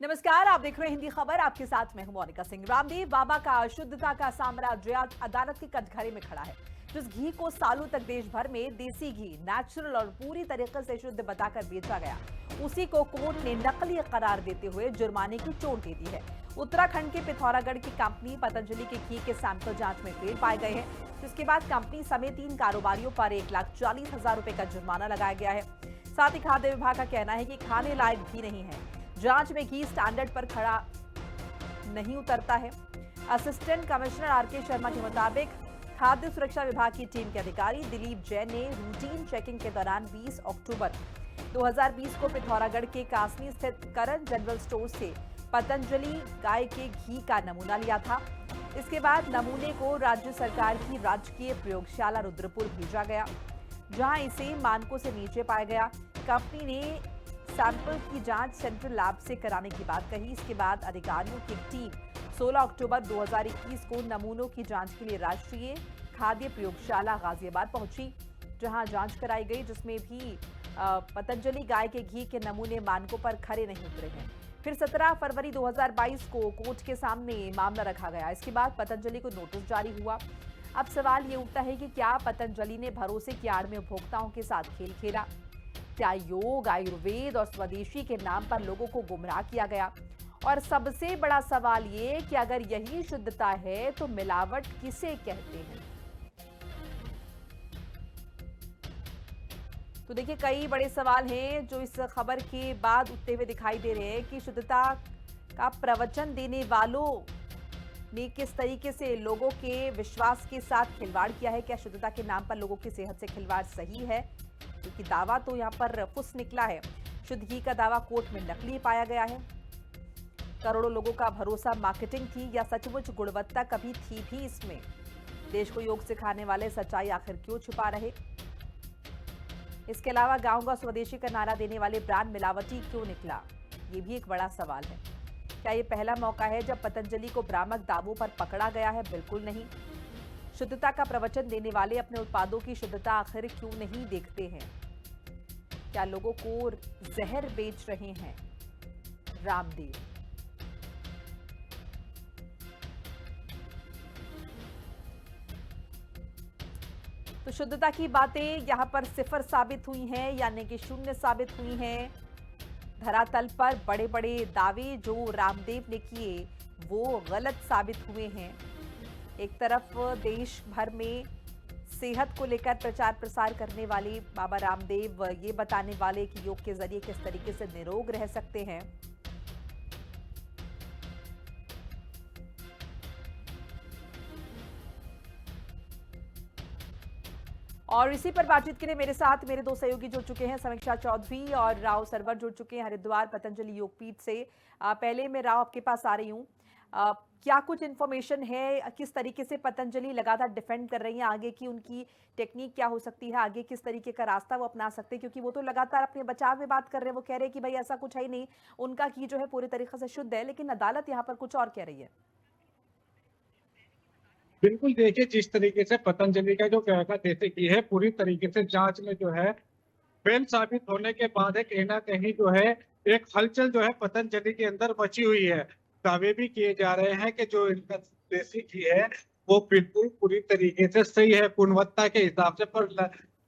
नमस्कार, आप देख रहे हैं हिंदी खबर। आपके साथ मैं हूं मोनिका सिंह। रामदेव बाबा का शुद्धता का साम्राज्य अदालत के कटघरे में खड़ा है। जिस घी को सालों तक देश भर में देसी घी, नेचुरल और पूरी तरीके से शुद्ध बताकर बेचा गया, उसी को कोर्ट ने नकली करार देते हुए जुर्माने की चोट दे दी है। उत्तराखंड के पिथौरागढ़ की कंपनी पतंजलि के घी के सैंपल जांच में फेल पाए गए हैं, जिसके बाद कंपनी समेत 3 कारोबारियों पर 1,40,000 रुपए का जुर्माना लगाया गया है। साथ ही खाद्य विभाग का कहना है कि खाने लायक घी नहीं है। जांच में घी स्टैंडर्ड पर खड़ा नहीं उतरता है। असिस्टेंट कमिश्नर आरके शर्मा के मुताबिक खाद्य सुरक्षा विभाग की टीम के अधिकारी दिलीप जैन ने रूटीन चेकिंग के दौरान 20 अक्टूबर 2020 को पिथौरागढ़ के कासनी स्थित करण जनरल स्टोर से पतंजलि गाय के घी का नमूना लिया था। इसके बाद नमूने को राज्य सरकार की राजकीय प्रयोगशाला रुद्रपुर भेजा गया, जहां इसे मानकों से नीचे पाया गया। कंपनी ने सैंपल की जांच सेंट्रल लैब से कराने की बात कही। इसके बाद अधिकारियों की टीम 16 अक्टूबर 2021 को नमूनों की जांच के लिए राष्ट्रीय खाद्य प्रयोगशाला गाजियाबाद पहुंची, जहां जांच कराई गई, जिसमें भी पतंजलि गाय के घी के नमूने मानकों पर खरे नहीं उतरे हैं। फिर 17 फरवरी 2022 को कोर्ट के सामने मामला रखा गया। इसके बाद पतंजलि को नोटिस जारी हुआ। अब सवाल ये उठता है कि क्या पतंजलि ने भरोसे की आड़ में उपभोक्ताओं के साथ खेल खेला? क्या योग, आयुर्वेद और स्वदेशी के नाम पर लोगों को गुमराह किया गया? और सबसे बड़ा सवाल ये कि अगर यही शुद्धता है तो मिलावट किसे कहते हैं? तो देखिए, कई बड़े सवाल हैं जो इस खबर के बाद उठते हुए दिखाई दे रहे हैं कि शुद्धता का प्रवचन देने वालों ने किस तरीके से लोगों के विश्वास के साथ खिलवाड़ किया है। क्या शुद्धता के नाम पर लोगों की सेहत से खिलवाड़ सही है? क्योंकि दावा तो यहाँ पर फुस निकला है। शुद्ध घी का दावा कोर्ट में नकली पाया गया है। करोड़ों लोगों का भरोसा मार्केटिंग थी या सचमुच गुणवत्ता कभी थी भी इसमें? देश को योग सिखाने वाले सच्चाई आखिर क्यों छुपा रहे? इसके अलावा गांव का स्वदेशी का नारा देने वाले ब्रांड मिलावटी क्यों निकला? ये भी एक बड़ा सवाल है। क्या ये पहला मौका है जब पतंजलि को भ्रामक दावों पर पकड़ा गया है? बिल्कुल नहीं। शुद्धता का प्रवचन देने वाले अपने उत्पादों की शुद्धता आखिर क्यों नहीं देखते हैं? क्या लोगों को जहर बेच रहे हैं रामदेव? तो शुद्धता की बातें यहां पर सिफर साबित हुई हैं, यानी कि शून्य साबित हुई हैं। धरातल पर बड़े बड़े दावे जो रामदेव ने किए वो गलत साबित हुए हैं। एक तरफ देश भर में सेहत को लेकर प्रचार प्रसार करने वाले बाबा रामदेव ये बताने वाले कि योग के जरिए किस तरीके से निरोग रह सकते हैं। और इसी पर बातचीत के लिए मेरे साथ मेरे दो सहयोगी जुड़ चुके हैं, समीक्षा चौधरी और राव सरवर जुड़ चुके हैं हरिद्वार पतंजलि योगपीठ से। पहले मैं राव आपके पास आ रही हूँ। क्या कुछ इन्फॉर्मेशन है, किस तरीके से पतंजलि लगातार डिफेंड कर रही है, आगे की उनकी टेक्निक क्या हो सकती है, आगे किस तरीके का रास्ता वो अपना सकते हैं? क्योंकि वो तो लगातार अपने बचाव में बात कर रहे हैं। वो कह रहे हैं कि भाई ऐसा कुछ है ही नहीं, उनका घी जो है पूरी तरीके से शुद्ध है, लेकिन अदालत यहाँ पर कुछ और कह रही है। बिल्कुल, देखिए जिस तरीके से पतंजलि का जो कहना जैसे कि है पूरी तरीके से जांच में जो है फेल साबित होने के बाद है कहीं ना कहीं जो है एक हलचल जो है पतंजलि के अंदर मची हुई है। दावे भी किए जा रहे हैं कि जो इनका देसी घी है वो बिल्कुल पूरी तरीके से सही है गुणवत्ता के हिसाब से, पर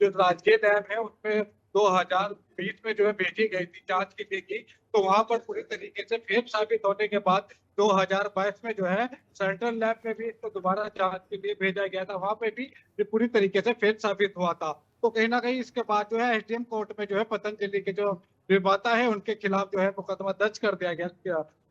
जो राजकीय लैब है उसमें 2020 में जो है भेजी गई थी जांच के लिए की, तो वहां पर पूरी तरीके से फेल साबित होने के बाद 2022 में जो है सेंट्रल लैब में भी इसको दोबारा जांच के लिए भेजा गया था, वहां पे भी ये पूरी तरीके से फेल साबित हुआ था। तो कहीं ना कहीं इसके बाद जो है एसडीएम कोर्ट में जो है पतंजलि के जो निर्माता है उनके खिलाफ जो है मुकदमा दर्ज कर दिया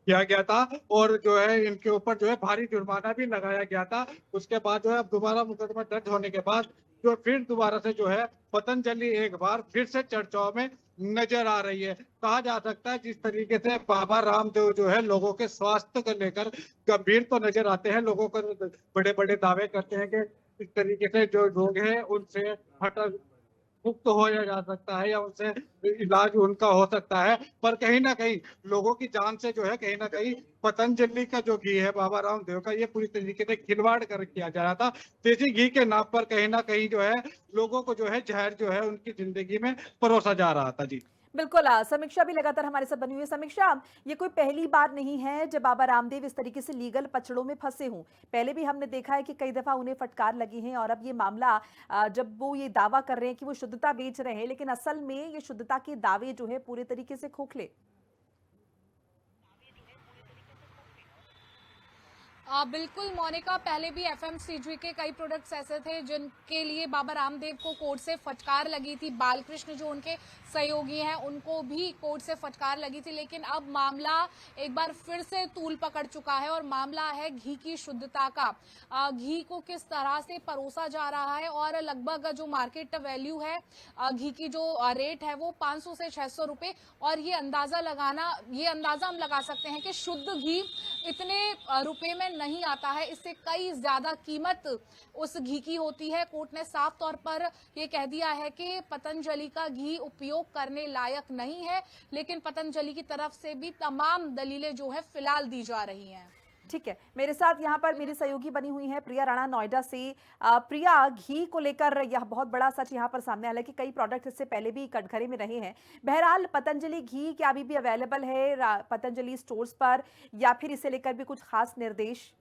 किया गया था, और जो है इनके ऊपर जो है भारी जुर्माना भी लगाया गया था। उसके बाद जो है अब दोबारा मुकदमा दर्ज होने के बाद जो फिर दोबारा से जो है पतंजलि एक बार फिर से चर्चाओं में नजर आ रही है। कहा जा सकता है जिस तरीके से बाबा रामदेव जो है लोगों के स्वास्थ्य को लेकर गंभीर तो नजर आते हैं, लोगों को बड़े बड़े दावे करते हैं कि इस तरीके से जो रोग है उनसे हटा मुक्त हो जा सकता है या उनसे इलाज उनका हो सकता है, पर कहीं ना कहीं लोगों की जान से जो है कहीं ना कहीं पतंजलि का जो घी है बाबा रामदेव का ये पूरी तरीके से खिलवाड़ कर किया जा रहा था। देसी घी के नाम पर कहीं ना कहीं जो है लोगों को जो है जहर जो है उनकी जिंदगी में परोसा जा रहा था। जी बिल्कुल समीक्षा भी लगातार हमारे साथ बनी हुई है। समीक्षा, ये कोई पहली बार नहीं है जब बाबा रामदेव इस तरीके से लीगल पचड़ों में फंसे हों। पहले भी हमने देखा है कि कई दफा उन्हें फटकार लगी है और अब ये मामला जब वो ये दावा कर रहे हैं कि वो शुद्धता बेच रहे हैं, लेकिन असल में ये शुद्धता के दावे जो है पूरे तरीके से खोखले। बिल्कुल मोनिका, पहले भी एफएमसीजी के कई प्रोडक्ट्स ऐसे थे जिनके लिए बाबा रामदेव को कोर्ट से फटकार लगी थी। बालकृष्ण जो उनके सहयोगी हैं उनको भी कोर्ट से फटकार लगी थी, लेकिन अब मामला एक बार फिर से तूल पकड़ चुका है और मामला है घी की शुद्धता का। घी को किस तरह से परोसा जा रहा है और लगभग जो मार्केट वैल्यू है घी की जो रेट है वो 500 से 600 रुपए, और ये अंदाजा हम लगा सकते हैं कि शुद्ध घी इतने रुपए में नहीं आता है, इससे कई ज्यादा कीमत उस घी की होती है। कोर्ट ने साफ तौर पर ये कह दिया है कि पतंजलि का घी उपयोग करने लायक नहीं है, लेकिन पतंजलि की तरफ से भी तमाम दलीलें जो है फिलहाल दी जा रही हैं। ठीक है, मेरे साथ यहाँ पर मेरी सहयोगी बनी हुई है प्रिया राणा नोएडा से। प्रिया, घी को लेकर यह बहुत बड़ा सच यहाँ पर सामने आया कि कई प्रोडक्ट इससे पहले भी कटघरे में रहे हैं। बहरहाल पतंजलि घी क्या अभी भी अवेलेबल है पतंजलि स्टोर्स पर, या फिर इसे लेकर भी कुछ खास निर्देश?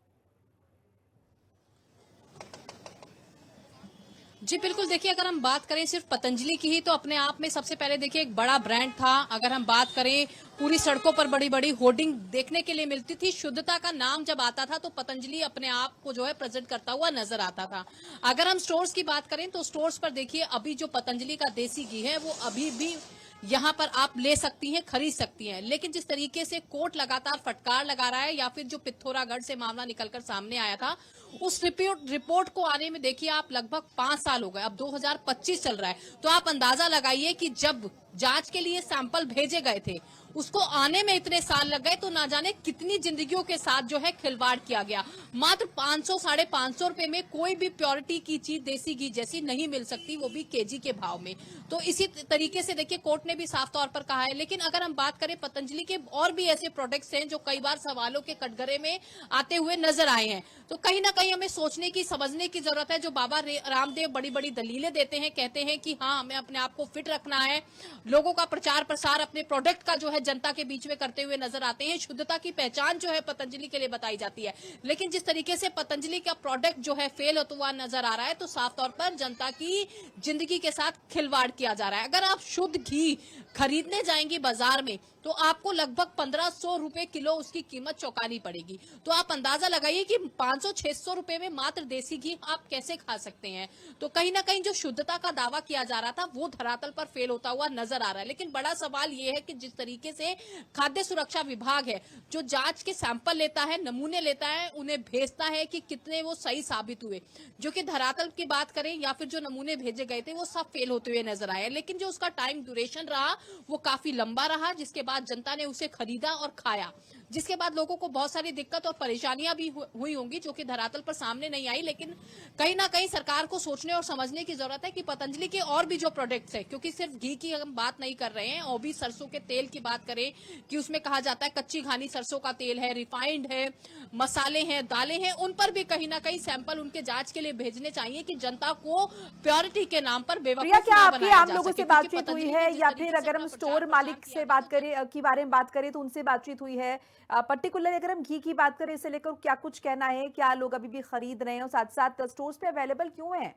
जी बिल्कुल, देखिए अगर हम बात करें सिर्फ पतंजलि की ही, तो अपने आप में सबसे पहले देखिए एक बड़ा ब्रांड था। अगर हम बात करें, पूरी सड़कों पर बड़ी बड़ी होर्डिंग देखने के लिए मिलती थी। शुद्धता का नाम जब आता था तो पतंजलि अपने आप को जो है प्रेजेंट करता हुआ नजर आता था। अगर हम स्टोर्स की बात करें तो स्टोर्स पर देखिए अभी जो पतंजलि का देसी घी है वो अभी भी यहाँ पर आप ले सकती हैं, खरीद सकती हैं। लेकिन जिस तरीके से कोर्ट लगातार फटकार लगा रहा है, या फिर जो पिथौरागढ़ से मामला निकलकर सामने आया था, उस रिपोर्ट को आने में देखिए आप लगभग 5 साल हो गए, अब 2025 चल रहा है। तो आप अंदाजा लगाइए कि जब जांच के लिए सैंपल भेजे गए थे उसको आने में इतने साल लग गए, तो ना जाने कितनी जिंदगियों के साथ जो है खिलवाड़ किया गया। मात्र 500 साढ़े 500 रुपए में कोई भी प्योरिटी की चीज देसी घी जैसी नहीं मिल सकती, वो भी केजी के भाव में। तो इसी तरीके से देखिए कोर्ट ने भी साफ तौर पर कहा है। लेकिन अगर हम बात करें पतंजलि के और भी ऐसे प्रोडक्ट्स हैं जो कई बार सवालों के कटघरे में आते हुए नजर आए हैं, तो कहीं ना कहीं हमें सोचने की, समझने की जरूरत है। जो बाबा रामदेव बड़ी बड़ी दलीलें देते हैं, कहते हैं कि हाँ हमें अपने आप को फिट रखना है, लोगों का प्रचार प्रसार अपने प्रोडक्ट का जो है जनता के बीच में करते हुए नजर आते हैं। शुद्धता की पहचान जो है पतंजलि के लिए बताई जाती है, लेकिन जिस तरीके से पतंजलि का प्रोडक्ट जो है फेल होता हुआ नजर आ रहा है, तो साफ तौर पर जनता की जिंदगी के साथ खिलवाड़ किया जा रहा है। अगर आप शुद्ध घी खरीदने जाएंगी बाजार में तो आपको लगभग 1500 रुपए किलो उसकी कीमत चौंकानी पड़ेगी। तो आप अंदाजा लगाइए कि 500-600 रुपए में मात्र देसी घी आप कैसे खा सकते हैं। तो कहीं ना कहीं जो शुद्धता का दावा किया जा रहा था वो धरातल पर फेल होता हुआ नजर आ रहा है। लेकिन बड़ा सवाल ये है कि जिस तरीके से खाद्य सुरक्षा विभाग है जो जांच के सैंपल लेता है, नमूने लेता है, उन्हें भेजता है कि कितने वो सही साबित हुए, जो कि धरातल की बात करें या फिर जो नमूने भेजे गए थे वो सब फेल होते हुए नजर आए। लेकिन जो उसका टाइम ड्यूरेशन रहा वो काफी लंबा रहा, जिसके बाद जनता ने उसे खरीदा और खाया, जिसके बाद लोगों को बहुत सारी दिक्कत और परेशानियां भी हुई होंगी जो कि धरातल पर सामने नहीं आई। लेकिन कहीं ना कहीं सरकार को सोचने और समझने की जरूरत है कि पतंजलि के और भी जो प्रोडक्ट्स है, क्योंकि सिर्फ घी की हम बात नहीं कर रहे हैं, और भी सरसों के तेल की बात करें कि उसमें कहा जाता है कच्ची घानी सरसों का तेल है, रिफाइंड है, मसाले हैं, दालें हैं, उन पर भी कहीं ना कहीं सैंपल उनके जांच के लिए भेजने चाहिए कि जनता को प्योरिटी के नाम पर बेवकूफ क्या ना आपकी बनाया आम जा लोगों सके। से क्योंकि बातचीत हुई पतंजलि है, ने जिस या तरीके फिर से अगर अपना हम प्रचार स्टोर प्रसार मालिक किया से है, बात करें के बारे में बात करें तो उनसे बातचीत हुई है? पर्टिकुलर अगर हम घी की बात करें इसे लेकर क्या कुछ कहना है, क्या लोग अभी भी खरीद रहे हैं और साथ साथ स्टोर्स पे अवेलेबल क्यों है?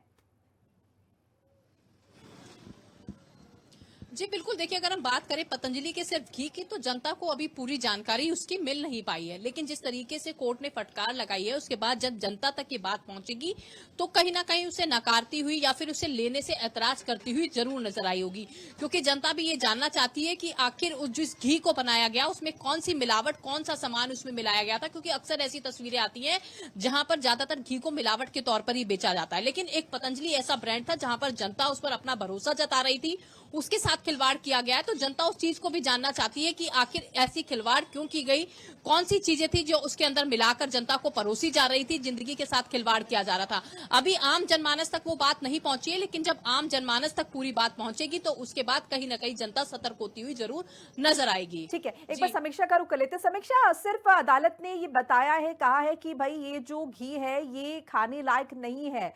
जी बिल्कुल, देखिए अगर हम बात करें पतंजलि के सिर्फ घी की, तो जनता को अभी पूरी जानकारी उसकी मिल नहीं पाई है। लेकिन जिस तरीके से कोर्ट ने फटकार लगाई है, उसके बाद जब जनता तक ये बात पहुंचेगी तो कहीं ना कहीं उसे नकारती हुई या फिर उसे लेने से ऐतराज करती हुई जरूर नजर आई होगी। क्योंकि जनता भी ये जानना चाहती है कि आखिर जिस घी को बनाया गया उसमें कौन सी मिलावट, कौन सा सामान उसमें मिलाया गया था। क्योंकि अक्सर ऐसी तस्वीरें आती हैं जहां पर ज्यादातर घी को मिलावट के तौर पर ही बेचा जाता है, लेकिन एक पतंजलि ऐसा ब्रांड था जहां पर जनता उस पर अपना भरोसा जता रही थी, उसके साथ खिलवाड़ किया गया है। तो जनता उस चीज को भी जानना चाहती है कि आखिर ऐसी खिलवाड़ क्यों की गई, कौन सी चीजें थी जो उसके अंदर मिलाकर जनता को परोसी जा रही थी, जिंदगी के साथ खिलवाड़ किया जा रहा था। अभी आम जनमानस तक वो बात नहीं पहुंची है, लेकिन जब आम जनमानस तक पूरी बात पहुंचेगी तो उसके बाद कहीं ना कहीं जनता सतर्क होती हुई जरूर नजर आएगी। ठीक है, एक बार समीक्षा का रुख कर लेते। समीक्षा, सिर्फ अदालत ने ये बताया है, कहा है कि भाई ये जो घी है ये खाने लायक नहीं है,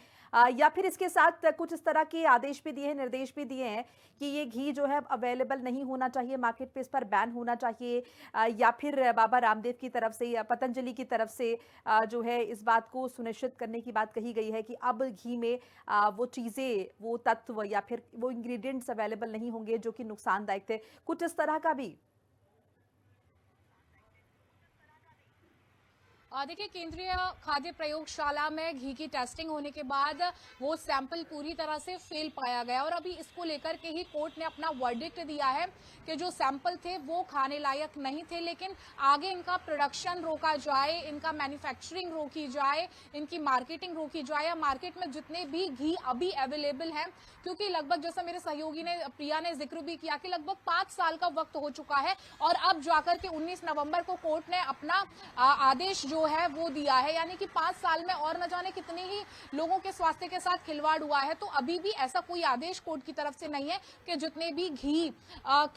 या फिर इसके साथ कुछ इस तरह के आदेश भी दिए हैं, निर्देश भी दिए हैं कि ये घी जो है अवेलेबल नहीं होना चाहिए मार्केट पे, इस पर बैन होना चाहिए, या फिर बाबा रामदेव की तरफ से या पतंजलि की तरफ से जो है इस बात को सुनिश्चित करने की बात कही गई है कि अब घी में वो चीज़ें, वो तत्व या फिर वो इंग्रेडिएंट्स अवेलेबल नहीं होंगे जो कि नुकसानदायक थे, कुछ इस तरह का भी? देखिए, केंद्रीय खाद्य प्रयोगशाला में घी की टेस्टिंग होने के बाद वो सैंपल पूरी तरह से फेल पाया गया और अभी इसको लेकर के ही कोर्ट ने अपना वर्डिक्ट दिया है कि जो सैंपल थे वो खाने लायक नहीं थे, लेकिन आगे इनका प्रोडक्शन रोका जाए, इनका मैन्युफैक्चरिंग रोकी जाए, इनकी मार्केटिंग रोकी जाए, या मार्केट में जितने भी घी अभी अवेलेबल हैं, क्योंकि लगभग, जैसा मेरे सहयोगी ने प्रिया ने जिक्र भी किया, कि लगभग 5 साल का वक्त हो चुका है और अब जाकर के 19 नवंबर को कोर्ट ने अपना आदेश जो है वो दिया है, यानी कि 5 साल में और न जाने कितने ही लोगों के स्वास्थ्य के साथ खिलवाड़ हुआ है। तो अभी भी ऐसा कोई आदेश कोर्ट की तरफ से नहीं है कि जितने भी घी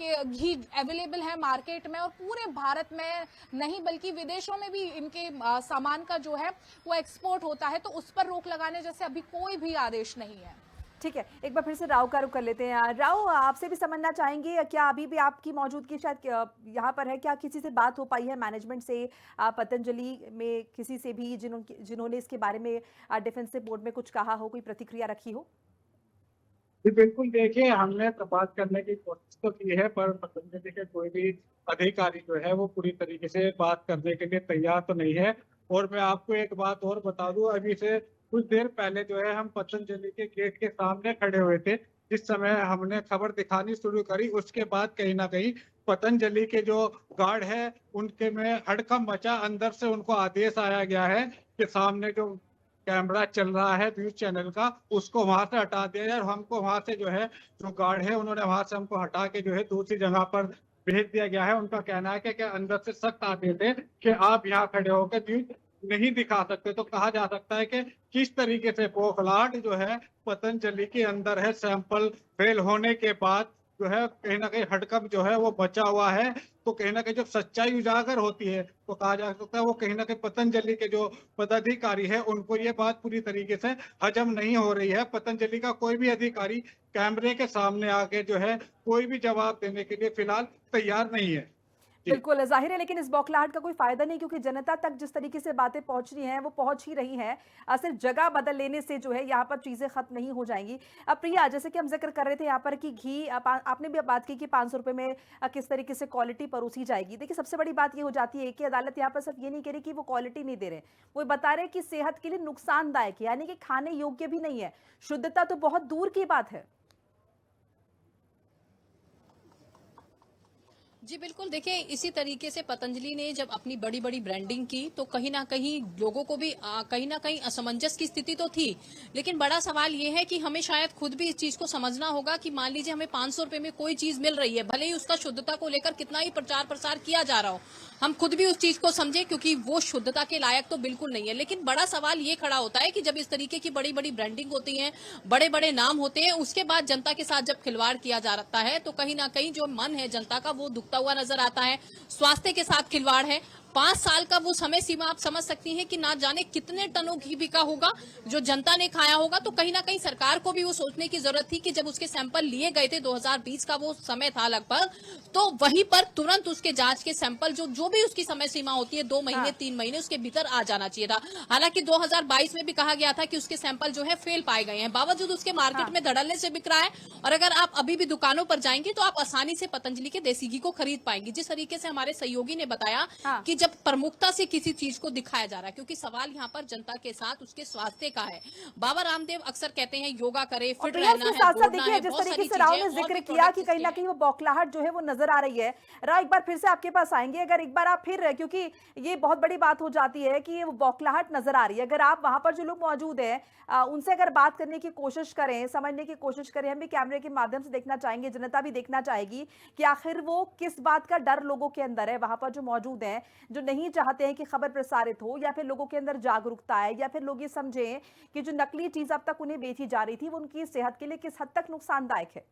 अवेलेबल है मार्केट में और पूरे भारत में नहीं बल्कि विदेशों में भी इनके सामान का जो है वो एक्सपोर्ट होता है, तो उस पर रोक लगाने जैसे अभी कोई भी आदेश नहीं है। ठीक है, एक बार फिर से राव का रुख कर लेते हैं। राव, आपसे भी समझना चाहेंगे, क्या अभी भी आपकी मौजूदगी शायद यहाँ पर है, क्या किसी से बात हो पाई है मैनेजमेंट से, पतंजलि में किसी से भी जिन्होंने इसके बारे में डिफेंसिव बोर्ड में कुछ कहा हो, कोई प्रतिक्रिया रखी हो? जी बिल्कुल, देखिए हमने तो बात करने की कोशिश तो की है, पर पतंजलि के कोई भी अधिकारी जो है वो पूरी तरीके से बात करने के लिए तैयार तो नहीं है। और मैं आपको एक बात और बता दूं, अभी से कुछ देर पहले जो है हम पतंजलि के गेट के सामने खड़े हुए थे। जिस समय हमने खबर दिखानी शुरू करी, उसके बाद कहीं ना कहीं पतंजलि के जो गार्ड है उनके में हड़कंप मचा। अंदर से उनको आदेश आया गया है कि सामने जो कैमरा चल रहा है न्यूज चैनल का, उसको वहां से हटा दिया जाए। और हमको वहां से जो है, जो गार्ड है उन्होंने वहां से हमको हटा के जो है दूसरी जगह पर भेज दिया गया है। उनका कहना है कि अंदर से सख्त आदेश है कि आप यहाँ खड़े होकर न्यूज नहीं दिखा सकते। तो कहा जा सकता है कि किस तरीके से बौखलाहट जो है पतंजलि के अंदर है, सैंपल फेल होने के बाद जो है कहीं ना कहीं हड़कंप जो है वो बचा हुआ है। तो कहीं ना कहीं जब सच्चाई उजागर होती है तो कहा जा सकता है वो कहीं ना कहीं पतंजलि के जो पदाधिकारी है उनको ये बात पूरी तरीके से हजम नहीं हो रही है। पतंजलि का कोई भी अधिकारी कैमरे के सामने आके जो है कोई भी जवाब देने के लिए फिलहाल तैयार नहीं है। बिल्कुल जाहिर है, लेकिन इस बौखलाहट का कोई फायदा नहीं, क्योंकि जनता तक जिस तरीके से बातें पहुंच रही हैं वो पहुंच ही रही हैं। सिर्फ जगह बदल लेने से जो है यहाँ पर चीजें खत्म नहीं हो जाएंगी। अब प्रिया, जैसे कि हम जिक्र कर रहे थे यहाँ पर कि घी, आपने भी बात की कि 500 रुपए में किस तरीके से क्वालिटी परोसी जाएगी। देखिए, सबसे बड़ी बात ये हो जाती है कि अदालत यहाँ पर सिर्फ ये नहीं कह रही कि वो क्वालिटी नहीं दे रहे, वो बता रहे कि सेहत के लिए नुकसानदायक है, यानी कि खाने योग्य भी नहीं है। शुद्धता तो बहुत दूर की बात है। जी बिल्कुल, देखिए इसी तरीके से पतंजलि ने जब अपनी बड़ी बड़ी ब्रांडिंग की तो कहीं ना कहीं लोगों को भी कहीं ना कहीं असमंजस की स्थिति तो थी। लेकिन बड़ा सवाल ये है कि हमें शायद खुद भी इस चीज को समझना होगा कि मान लीजिए हमें 500 रुपए में कोई चीज मिल रही है, भले ही उसका शुद्धता को लेकर कितना ही प्रचार प्रसार किया जा रहा हो, हम खुद भी उस चीज को समझे, क्योंकि वो शुद्धता के लायक तो बिल्कुल नहीं है। लेकिन बड़ा सवाल ये खड़ा होता है कि जब इस तरीके की बड़ी बड़ी ब्रांडिंग होती है, बड़े बड़े नाम होते हैं, उसके बाद जनता के साथ जब खिलवाड़ किया जाता है तो कहीं ना कहीं जो मन है जनता का वो दुखता हुआ नजर आता है। स्वास्थ्य के साथ खिलवाड़ है। 5 साल का वो समय सीमा आप समझ सकती हैं कि ना जाने कितने टनों घी बिका होगा जो जनता ने खाया होगा। तो कहीं ना कहीं सरकार को भी वो सोचने की जरूरत थी कि जब उसके सैंपल लिए गए थे, 2020 का वो समय था लगभग, तो वहीं पर तुरंत उसके जांच के सैंपल जो भी उसकी समय सीमा होती है 2 महीने 3 महीने, उसके भीतर आ जाना चाहिए था। हालांकि 2022 में भी कहा गया था कि उसके सैंपल जो है फेल पाए गए हैं, बावजूद उसके मार्केट में धड़ल्ले से बिक रहा है। और अगर आप अभी भी दुकानों पर जाएंगे तो आप आसानी से पतंजलि के देसी घी को खरीद पाएंगे। जिस तरीके से हमारे सहयोगी ने बताया कि जब प्रमुखता से किसी चीज को दिखाया जा रहा है, क्योंकि सवाल यहाँ पर जनता के साथ उसके स्वास्थ्य का है। बाबा रामदेव अक्सर कहते हैं योगा करे, फिट रहना है, दौड़ना है, जिस बहुत तरीके सारी से राव ने चीजें जिक्र किया कि कहीं ना कहीं वो बौखलाहट जो है वो नजर आ रही है। राव, एक बार फिर से आपके पास आएंगे, अगर एक बार आप फिर, क्योंकि ये बहुत बड़ी बात हो जाती है कि वो बौखलाहट नजर आ रही है, अगर आप वहां पर जो लोग मौजूद हैं उनसे अगर बात करने की कोशिश करें, समझने की कोशिश करें, हम भी कैमरे के माध्यम से देखना चाहेंगे, जनता भी देखना चाहेगी कि आखिर वो किस बात का डर लोगों के अंदर है, वहां पर जो मौजूद हैं, जो नहीं चाहते हैं कि खबर प्रसारित हो, या फिर लोगों के अंदर जागरूकता है, या फिर लोग ये समझें कि जो नकली चीज अब तक उन्हें बेची जा रही थी वो उनकी सेहत के लिए किस हद तक नुकसानदायक है।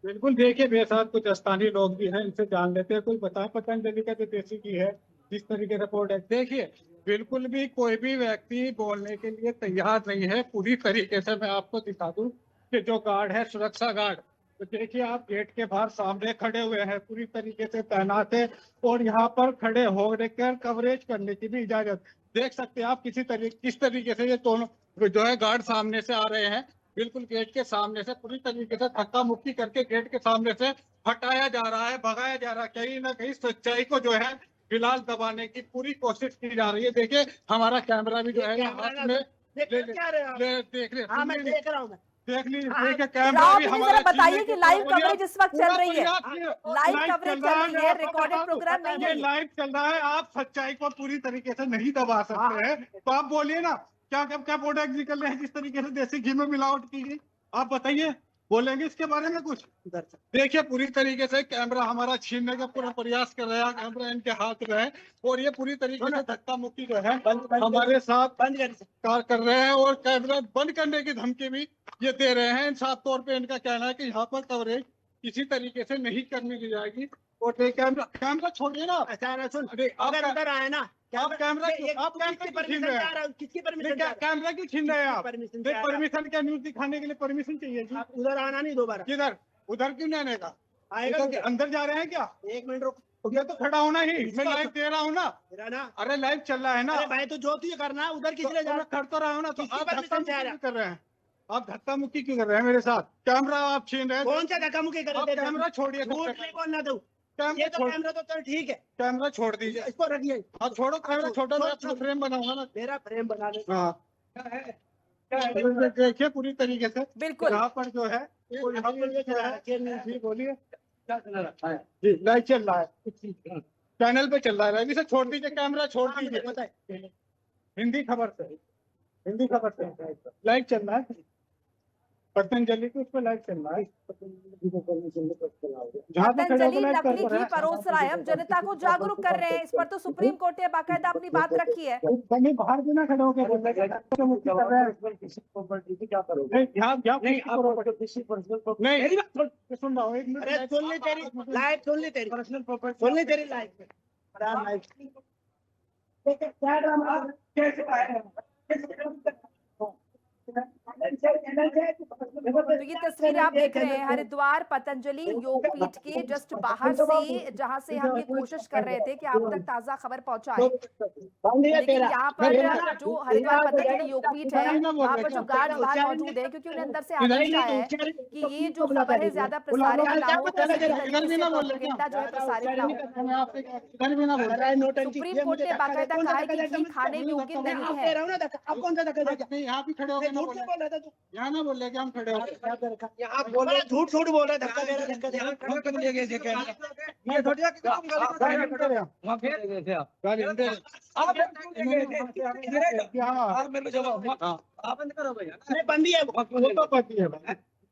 बिल्कुल, देखिए मेरे साथ कुछ स्थानीय लोग भी हैं, इनसे जान लेते हैं। कोई बताए पतंजलि का जो देसी घी है जिस तरीके से प्रोडक्ट, देखिए बिल्कुल भी कोई भी व्यक्ति बोलने के लिए तैयार नहीं है। पूरी तरीके से मैं आपको दिखा दूं कि जो गार्ड है, सुरक्षा गार्ड, तो देखिए आप गेट के बाहर सामने खड़े हुए हैं, पूरी तरीके से तैनात है और यहाँ पर खड़े होकर कवरेज करने की भी इजाजत। देख सकते हैं आप किस तरीके से ये दोनों जो है गार्ड सामने से आ रहे हैं, बिल्कुल गेट के सामने से पूरी तरीके से धक्का मुक्की करके गेट के सामने से हटाया जा रहा है, भगाया जा रहा है। कहीं ना कहीं सच्चाई को जो है फिलहाल दबाने की पूरी कोशिश की जा रही है। देखिए हमारा कैमरा भी जो है हाथ में देख ले, हाँ मैं देख रहा हूँ। देख लीजिए कैमरा राव भी मुझे हमारा जरा बताइए छीनने कि की लाइव कोशिश कवरेज इस वक्त चल रही है, लाइव लाइव कवरेज चल चल रही है, मैं आपको रिकॉर्डेड बता दूं, प्रोग्राम नहीं है ये ये। लाइव चल रहा है। आप सच्चाई को पूरी तरीके से नहीं दबा सकते हैं, तो आप बोलिए ना क्या क्या क्या प्रोडक्ट निकल रहे हैं जिस तरीके से देसी घी में मिलावट की गई, आप बताइए, बोलेंगे इसके बारे में कुछ? देखिए पूरी तरीके से कैमरा हमारा छीनने का पूरा प्रयास कर रहा है, कैमरा इनके हाथ में है और ये पूरी तरीके से धक्का मुक्की जो है हमारे साथ कार कर रहे हैं और कैमरा बंद करने की धमकी भी ये दे रहे हैं। साफ तौर पे इनका कहना है कि यहाँ पर कवरेज किसी तरीके से नहीं करने दी जाएगी और कैमरा छोड़िए ना। अरे अगर उधर आए ना आप कैमरा किसकी परमिशन कैमरा क्यों छीन रहे हैं आप? परमिशन परमिशन क्या न्यूज दिखाने के लिए परमिशन चाहिए जी? उधर आना नहीं दोबारा। किधर? उधर क्यों नहीं आने का? आएगा उधर अंदर जा रहे हैं क्या? 1 मिनट रुक। ये तो खड़ा होना ही, मैं लाइव दे रहा हूँ ना। तेरा ना अरे लाइव चल रहा है ना। अरे भाई तो जो तू ये करना उधर किसी ने तो मैं कर तो रहा हूँ ना, तो किसकी आप परमिशन धक्का से आ मुक्की रहा? क्यों कर रहे हैं? आप धक्का मुक्की क्यों कर रहे हैं मेरे साथ? कैमरा आप छीन रहे हैं। कौन सा धक्का मुक्की आप करे? कैमरा छोड़िए, झूठ नहीं बोलना तू। कैमरा ये तो छोड़- कैमरा तो चल ठीक है, कैमरा छोड़ दीजिए। इसको रखिए। आप छोड़ो कैमरा, छोड़ो, मैं अपना छोड़। फ्रेम बनाऊंगा ना। मेरा फ्रेम बना दे। हाँ देखिए पूरी तरीके से बिल्कुल। यहाँ पर जो है वो यहाँ पर ये जो है चला जी बोलिए जी लाइव चल रहा है, चैनल पे चल रहा है। अभी से छोड़ दीजिए, कैमरा छोड़ दीजिए। पता है हिंदी खबर से लाइव चल रहा है, पतंजलि की उस पर लाइव चल रहा है। जहाँ पे खड़े पतंजलि होकर लाइव कर नकली घी परोस रहा है, अब जनता को जागरूक कर रहे हैं। इस पर तो सुप्रीम कोर्ट ने बाकायदा अपनी बात रखी है। कहीं बाहर भी ना खड़े होकर बोल रहे हैं, मुक्ति कर रहे हैं। क्या करोगे? नहीं सुन रहा हूँ, एक मिनट। अरे सुन ली तेरी लाइव, सुन ली तेरी पर्सनल प्रॉपर्टी सुन ली तेरी लाइव। तो ये तस्वीर आप देख रहे हैं हरिद्वार पतंजलि योगपीठ के जस्ट बाहर से, जहां से हम ये कोशिश कर रहे थे कि आप तक ताजा खबर पहुंचाएं। लेकिन यहाँ पर जो हरिद्वार पतंजलि योगपीठ है वहाँ पर जो गार्ड बाहर मौजूद है, क्योंकि उन्हें अंदर से आदेश आया है कि ये जो खबर है ज्यादा प्रसारित ना हो, प्रोपेगेंडा जो है प्रसारित ना हो। सुप्रीम कोर्ट ने बाकायदा कहा है कि घी खाने योग्य नहीं है। अब कौन सा धक्का? यहाँ भी खड़े होकर झूठ बोल रहा था तू। यहाँ ना बोल रहे कि हम खड़े होकर यहाँ बोल रहा, झूठ झूठ बोल रहा है, धक्का दे रहा है, धक्का दे रहा है। बंद ही है वो।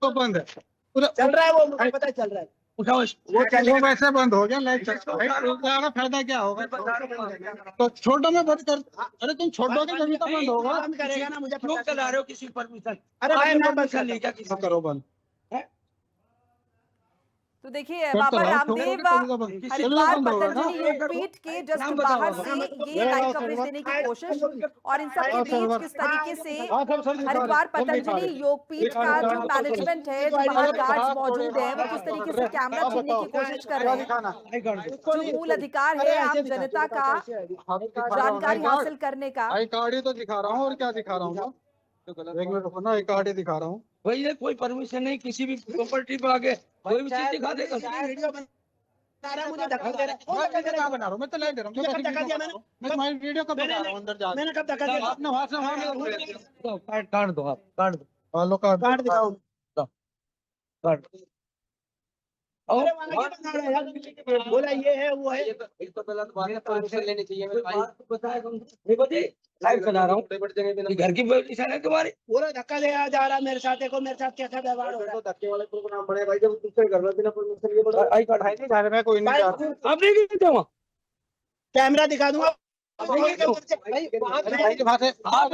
तो बंद है, चल रहा है वो, मुझे पता है चल रहा है। वो वैसे बंद हो गया। लाइव चल रहा है, फायदा क्या होगा? तो छोड़ो, मैं बंद कर। अरे तुम छोड़ोगे तभी तो बंद होगा। बंद करेगा ना, मुझे क्यों पता चला रहे हो किसी परमिशन? अरे भाई मैं बंद कर नहीं क्या किसी करो बंद। तो देखिए बाबा रामदेव हरिद्वार पतंजलि योगपीठ के जस्ट बाहर से ये लाइव कवरेज देने की कोशिश, और इन सब के बीच किस तरीके से हरिद्वार पतंजलि योगपीठ का जो मैनेजमेंट है, जो बाहर गार्ड्स मौजूद है, वो किस तरीके से कैमरा छीनने की कोशिश कर रहे हैं। जो मूल अधिकार है आम जनता का जानकारी हासिल करने का। आई कार्ड ही तो दिखा रहा हूँ, और क्या दिखा रहा हूँ? एक मिनट रुको ना, आई कार्ड ही दिखा रहा हूँ। भाई ये कोई परमिशन नहीं, किसी भी प्रॉपर्टी पे आगे कोई भी चीज दिखा देगा। वीडियो बना रहा है, मुझे धक्का दे रहा है। मैं क्या बना रहा हूँ? मैं तो लाइव दे रहा हूँ। मुझे कब धक्का दिया मैंने? मैं तुम्हारी वीडियो कब बना रहा हूँ अंदर जा? मैंने कब धक्का दिया? आपने वहां से वहां काट दो, आप काट दो, हेलो कार्ड दिखाओ। काट दो। अरे वाला क्या बना रहा है यार? बोला ये है वो है। एक तो गलत बात है, परमिशन लेनी चाहिए। मैं देखो जी लाइव चला रहा हूँ, घर की परमिशन है तुम्हारी। बोला धक्का दे जा रहा मेरे साथ, देखो मेरे साथ कैसा व्यवहार हो रहा है। धक्के वाले को नाम पड़े भाई, जब दूसरे घर में बिना परमिशन लिए आई कार्ड भाई नहीं जा रहे, मैं कोई नहीं जा रहा। आप नहीं गए थे वहाँ? कैमरा दिखा दूंगा। आप वहाँ से आप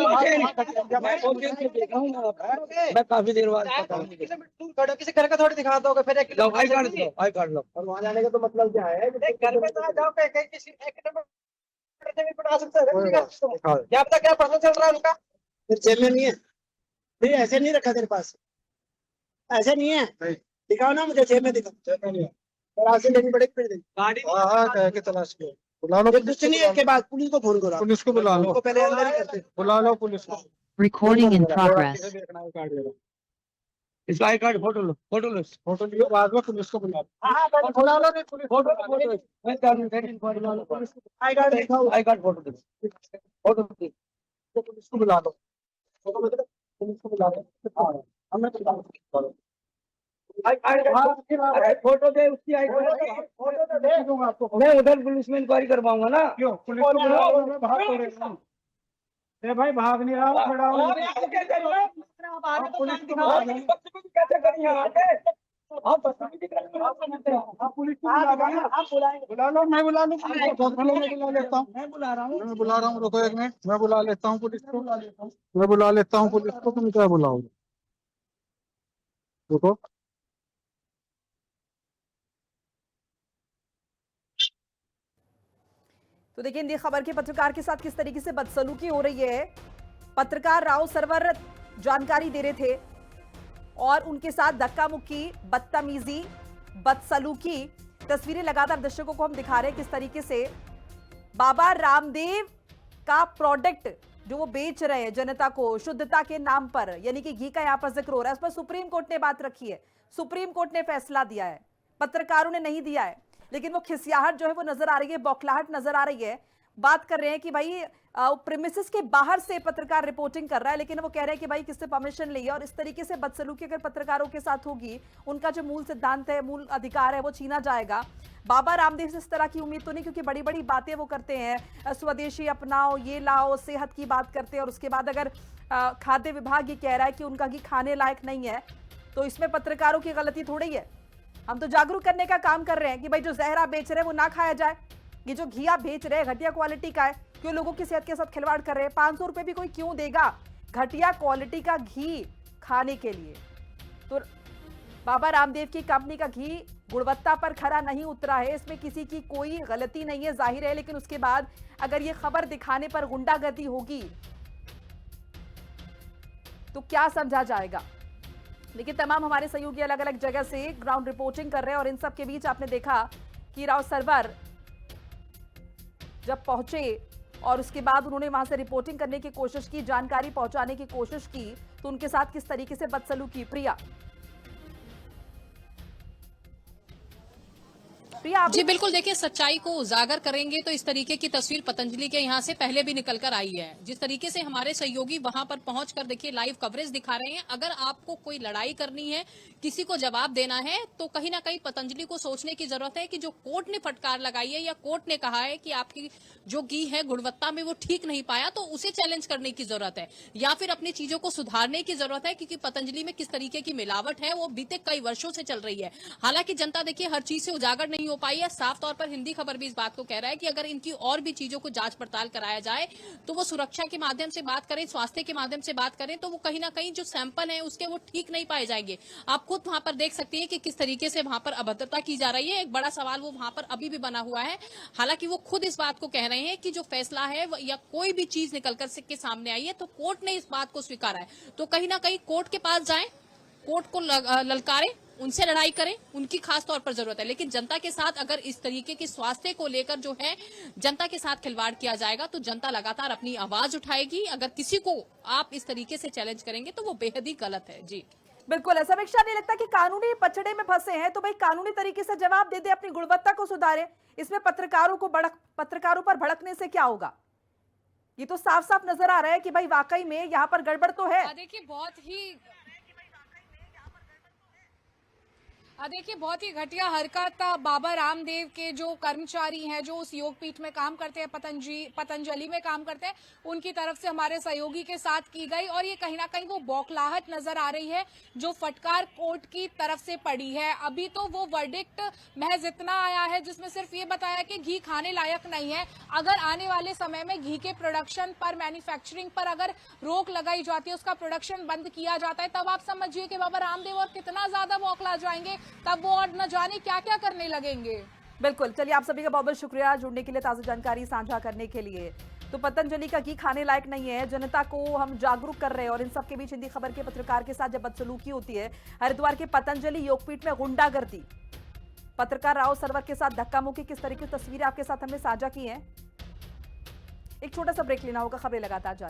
मैं काफी देर बाद किसी घर का थोड़ी दिखा दोगे फिर? लो आई कार्ड लो, आई कार्ड लो। और वहाँ जाने का तो मतलब क्या है? घर पे तो जाओ पे कहीं किसी एक बता सकते हैं क्या पता क्या पता चल रहा है उनका। जेब में नहीं है? नहीं ऐसे नहीं रखा तेरे पास, ऐसे नहीं है। दिखाओ ना मुझे, जेब में दिखाओ। तलाशी लेनी पड़ेगी फिर देखो। गाड़ी हाँ हाँ कह के तलाश किया, बुला लो ये कुछ नहीं है, के बाद पुलिस को फोन करो। पुलिस को बुला लो, उनको पहले अंदर ही करते। बुला लो पुलिस को। Recording in किसे progress. देखना है कार्ड ले लो, इसका आई कार्ड फोटो लो, फोटो लो, फोटो लियो, बाद में पुलिस को बुला लो। हाँ बुला लो नहीं पुलिस को फोटो बुला लो। आई कार्ड दिखाओ, आई कार्ड फोटो दे, फोटो दे, पुलिस को बुला लो, पुलिस को बुला लो। हमें आई कार्ड फोटो दे, उसकी आई कार्ड फोटो तो दे दूंगा आपको। मैं उधर पुलिस में इंक्वायरी करवाऊंगा ना। क्यों पुलिस को बुला लो, मैं भाग तो रहा हूँ। ए भाई भाग नहीं रहा हूँ, खड़ा हूँ। पुलिस को बुला लो, कैसे करेंगे आगे? आप बदतमीजी कर रहे हो। आप पुलिस को बुला लो ना। आप बुलाएंगे। बुला लो, मैं बुला लूँ पुलिस को, चलो मैं बुला लेता हूँ। मैं बुला रहा हूँ। मैं बुला रहा हूँ, रुको एक मिनट, मैं बुला लेता हूँ पुलिस को, मैं बुला लेता हूँ पुलिस को, तुम क्या बुलाओगे, रुको। तो देखिए हिंदी खबर के पत्रकार के साथ किस तरीके से बदसलूकी हो रही है। पत्रकार राव सरवर जानकारी दे रहे थे और उनके साथ धक्का मुक्की, बदतमीजी, बदसलूकी, तस्वीरें लगातार दर्शकों को हम दिखा रहे हैं किस तरीके से बाबा रामदेव का प्रोडक्ट जो वो बेच रहे हैं जनता को शुद्धता के नाम पर, यानी कि घी का यहां पर जिक्र हो रहा है। इस पर सुप्रीम कोर्ट ने बात रखी है, सुप्रीम कोर्ट ने फैसला दिया है, पत्रकारों ने नहीं दिया है, लेकिन वो खिसियाहट जो है वो नजर आ रही है, बौखलाहट नजर आ रही है। बात कर रहे हैं कि भाई प्रीमिसेस के बाहर से पत्रकार रिपोर्टिंग कर रहा है, लेकिन वो कह रहे हैं कि भाई किससे परमिशन ली है। और इस तरीके से बदसलूकी अगर पत्रकारों के साथ होगी, उनका जो मूल सिद्धांत है, मूल अधिकार है, वो छीना जाएगा। बाबा रामदेव से इस तरह की उम्मीद तो नहीं, क्योंकि बड़ी बड़ी बातें वो करते हैं, स्वदेशी अपनाओ, ये लाओ, सेहत की बात करते हैं, और उसके बाद अगर खाद्य विभाग ये कह रहा है कि उनका घी खाने लायक नहीं है, तो इसमें पत्रकारों की गलती थोड़ी है। हम तो जागरूक करने का काम कर रहे हैं कि भाई जो जहरा बेच रहे हैं वो ना खाया जाए। ये जो घी आप बेच रहे हैं घटिया क्वालिटी का है, क्यों लोगों की सेहत के साथ खिलवाड़ कर रहे हैं? 500 रुपए भी कोई क्यों देगा घटिया क्वालिटी का घी खाने के लिए? तो बाबा रामदेव की कंपनी का घी गुणवत्ता पर खरा नहीं उतरा है, इसमें किसी की कोई गलती नहीं है, जाहिर है। लेकिन उसके बाद अगर ये खबर दिखाने पर गुंडागर्दी होगी तो क्या समझा जाएगा? लेकिन तमाम हमारे सहयोगी अलग अलग जगह से ग्राउंड रिपोर्टिंग कर रहे हैं, और इन सब के बीच आपने देखा कि राव सरवर जब पहुंचे और उसके बाद उन्होंने वहां से रिपोर्टिंग करने की कोशिश की, जानकारी पहुंचाने की कोशिश की, तो उनके साथ किस तरीके से बदसलूकी। प्रिया जी बिल्कुल, देखिए सच्चाई को उजागर करेंगे तो इस तरीके की तस्वीर पतंजलि के यहाँ से पहले भी निकल कर आई है। जिस तरीके से हमारे सहयोगी वहां पर पहुंचकर देखिए लाइव कवरेज दिखा रहे हैं। अगर आपको कोई लड़ाई करनी है, किसी को जवाब देना है, तो कहीं ना कहीं पतंजलि को सोचने की जरूरत है कि जो कोर्ट ने फटकार लगाई है या कोर्ट ने कहा है कि आपकी जो घी है गुणवत्ता में वो ठीक नहीं पाया, तो उसे चैलेंज करने की जरूरत है या फिर अपनी चीजों को सुधारने की जरूरत है। क्योंकि पतंजलि में किस तरीके की मिलावट है वो बीते कई वर्षों से चल रही है। हालांकि जनता देखिए हर चीज से उजागर नहीं हो पाई है। साफ तौर पर हिंदी खबर भी इस बात को कह रहा है कि अगर इनकी और भी चीजों को जांच पड़ताल कराया जाए, तो वो सुरक्षा के माध्यम से बात करें, स्वास्थ्य के माध्यम से बात करें, तो वो कहीं ना कहीं जो सैंपल है उसके वो ठीक नहीं पाए जाएंगे। आप खुद वहां पर देख सकते हैं कि किस तरीके से वहां पर अभद्रता की जा रही है। एक बड़ा सवाल वो वहां पर अभी भी बना हुआ है। हालांकि वो खुद इस बात को कह रहे हैं कि जो फैसला है या कोई भी चीज निकलकर के सामने आई है तो कोर्ट ने इस बात को स्वीकारा है। तो कहीं ना कहीं कोर्ट के पास जाएं, कोर्ट को ललकारें, उनसे लड़ाई करें, उनकी खास तौर पर जरूरत है। लेकिन जनता के साथ अगर इस तरीके के स्वास्थ्य को लेकर जो है जनता के साथ खिलवाड़ किया जाएगा तो जनता लगातार अपनी आवाज उठाएगी। अगर किसी को आप इस तरीके से चैलेंज करेंगे तो वो बेहद ही गलत है। जी बिल्कुल, ऐसा समीक्षा नहीं लगता कि कानूनी पचड़े में फंसे हैं तो भाई कानूनी तरीके से जवाब दे दे, अपनी गुणवत्ता को सुधारे। इसमें पत्रकारों पर भड़कने से क्या होगा? ये तो साफ साफ नजर आ रहा है कि भाई वाकई में यहाँ पर गड़बड़ तो है। देखिए बहुत ही घटिया हरकत बाबा रामदेव के जो कर्मचारी हैं, जो उस योगपीठ में काम करते हैं, पतंजलि में काम करते हैं, उनकी तरफ से हमारे सहयोगी के साथ की गई। और ये कहीं ना कहीं वो बौखलाहट नजर आ रही है जो फटकार कोर्ट की तरफ से पड़ी है। अभी तो वो वर्डिक्ट महज इतना आया है जिसमें सिर्फ ये बताया कि घी खाने लायक नहीं है। अगर आने वाले समय में घी के प्रोडक्शन पर, मैन्युफैक्चरिंग पर अगर रोक लगाई जाती है, उसका प्रोडक्शन बंद किया जाता है, तब आप समझिए कि बाबा रामदेव और कितना ज्यादा बौखला जाएंगे, तब वो और न जाने क्या क्या करने लगेंगे। बिल्कुल, चलिए आप सभी का बहुत बहुत शुक्रिया जुड़ने के लिए, ताज़ा जानकारी साझा करने के लिए। तो पतंजलि का घी खाने लायक नहीं है, जनता को हम जागरूक कर रहे हैं। और इन सब के बीच हिंदी खबर के पत्रकार के साथ जब बदसलूकी होती है, हरिद्वार के पतंजलि योगपीठ में गुंडागर्दी, पत्रकार राव सरवर के साथ धक्का मुक्की, किस तरीके की तस्वीरें आपके साथ हमने साझा की हैं। एक छोटा सा ब्रेक लेना होगा, खबरें लगातार जारी।